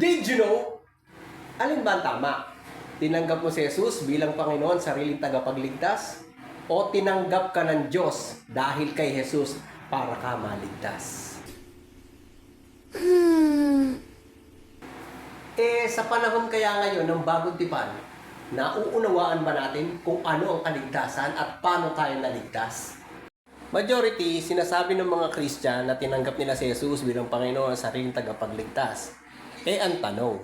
Did you know? Alin ba ang tama? Tinanggap mo si Jesus bilang Panginoon, sariling tagapagligtas? O tinanggap ka ng Diyos dahil kay Jesus para ka maligtas? Sa panahon kaya ngayon ng bagong tipan, nauunawaan ba natin kung ano ang kaligtasan at paano tayo naligtas? Majority, sinasabi ng mga Christian na tinanggap nila si Jesus bilang Panginoon, sariling tagapagligtas. Ang tanong,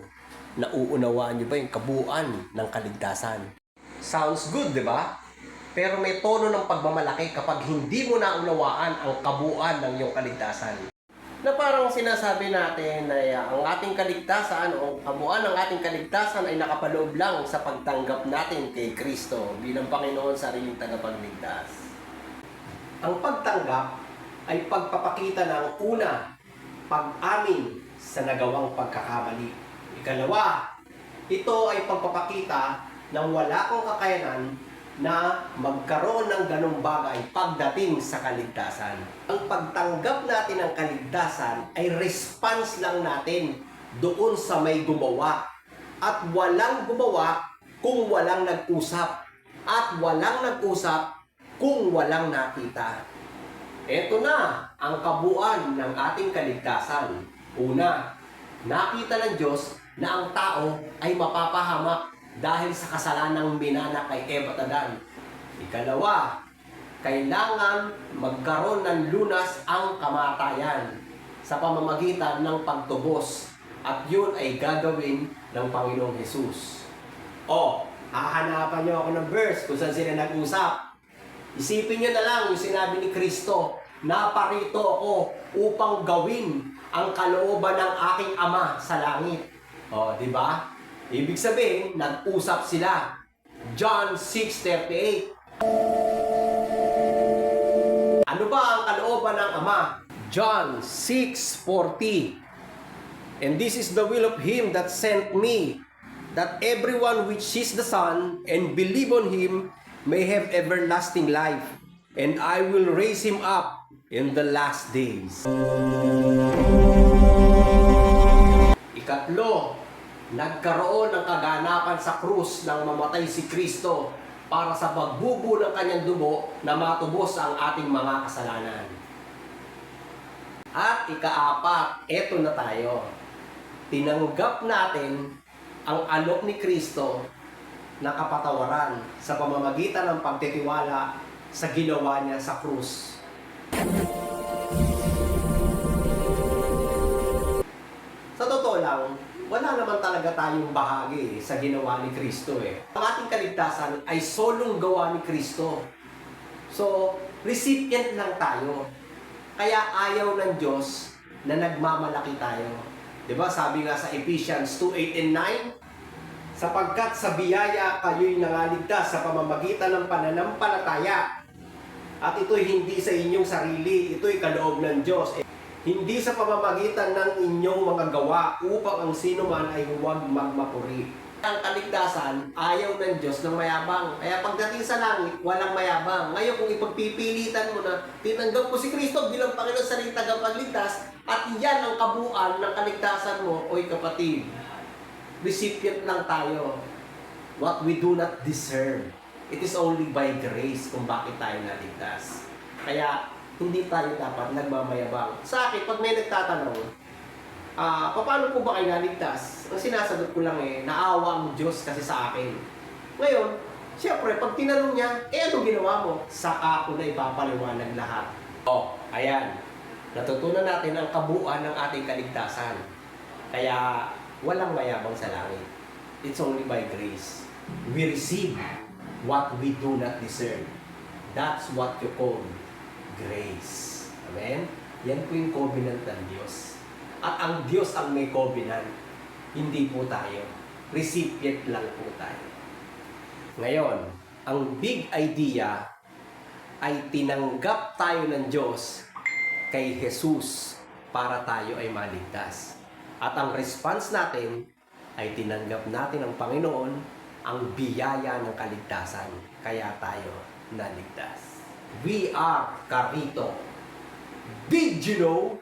nauunawaan niyo ba yung kabuuan ng kaligtasan? Sounds good, di ba? Pero may tono ng pagmamalaki kapag hindi mo naunawaan ang kabuuan ng iyong kaligtasan. Na parang sinasabi natin na ang ating kaligtasan o kabuuan ng ating kaligtasan ay nakapaloob lang sa pagtanggap natin kay Kristo bilang Panginoon, sariling tagapagligtas. Ang pagtanggap ay pagpapakita ng una, pag-amin sa nagawang pagkakamali. Ikalawa, ito ay pagpapakita ng wala kang kakayanan na magkaroon ng ganong bagay pagdating sa kaligtasan. Ang pagtanggap natin ng kaligtasan ay response lang natin doon sa may gumawa. At walang gumawa kung walang nag-usap. At walang nag-usap kung walang nakita. Ito na ang kabuuan ng ating kaligtasan. Una, nakita ng Diyos na ang tao ay mapapahamak dahil sa kasalanang minana kay Eva at Adan. Ikalawa, kailangan magkaroon ng lunas ang kamatayan sa pamamagitan ng pagtubos. At yun ay gagawin ng Panginoong Jesus. Hahanapan niyo ako ng verse kung saan sila nag-usap. Isipin niyo na lang yung sinabi ni Kristo, naparito ako upang gawin ang kalooban ng aking Ama sa langit. Di ba? Ibig sabihin, nag-usap sila. John 6:38. Ano ba ang kalooban ng Ama? John 6:40. And this is the will of Him that sent me, that everyone which sees the Son and believe on Him may have everlasting life, and I will raise him up in the last days. Ikatlo, nagkaroon ng kaganapan sa krus nang mamatay si Kristo para sa pagbubo ng kanyang dugo na matubos ang ating mga kasalanan. At ikaapat, eto na tayo. Tinanggap natin ang alok ni Kristo na kapatawaran sa pamamagitan ng pagtitiwala sa ginawa niya sa krus. Sa totoo lang, wala naman talaga tayong bahagi sa ginawa ni Kristo Ang ating kaligtasan ay solong gawa ni Kristo. So, recipient lang tayo. Kaya ayaw ng Diyos na nagmamalaki tayo. Diba? Sabi nga sa Ephesians 2:8 and 9, sapagkat sa biyaya kayo'y nangaligtas sa pamamagitan ng pananampalataya. At ito'y hindi sa inyong sarili, ito'y kaloob ng Diyos. Hindi sa pamamagitan ng inyong mga gawa upang ang sino man ay huwag magmapuri. Ang kaligtasan, ayaw ng Diyos ng mayabang. Kaya pagdating sa langit, walang mayabang. Ngayon kung ipagpipilitan mo na tinanggap mo si Kristo bilang Panginoon, sariling tagapagligtas, at yan ang kabuuan ng kaligtasan mo, oy kapatid, recipient lang tayo. What we do not deserve. It is only by grace kung bakit tayo naligtas. Kaya, hindi tayo dapat nagmamayabang. Sa akin, pag may nagtatanong, paano po ba kayo naligtas? Ang sinasagot ko lang naawa ang Diyos kasi sa akin. Ngayon, siyempre, pag tinanong niya, ano ginawa mo? Saka ako na ipapaliwanag lahat. Ayan. Natutunan natin ang kabuuan ng ating kaligtasan. Kaya, walang mayabang sa langit. It's only by grace. We receive what we do not deserve. That's what you call grace. Amen? Yan po yung covenant ng Diyos. At ang Diyos ang may covenant. Hindi po tayo. Recipient lang po tayo. Ngayon, ang big idea ay tinanggap tayo ng Diyos kay Jesus para tayo ay maligtas. At ang response natin ay tinanggap natin ng Panginoon ang biyaya ng kaligtasan. Kaya tayo naligtas. We are Carrito. Did you know?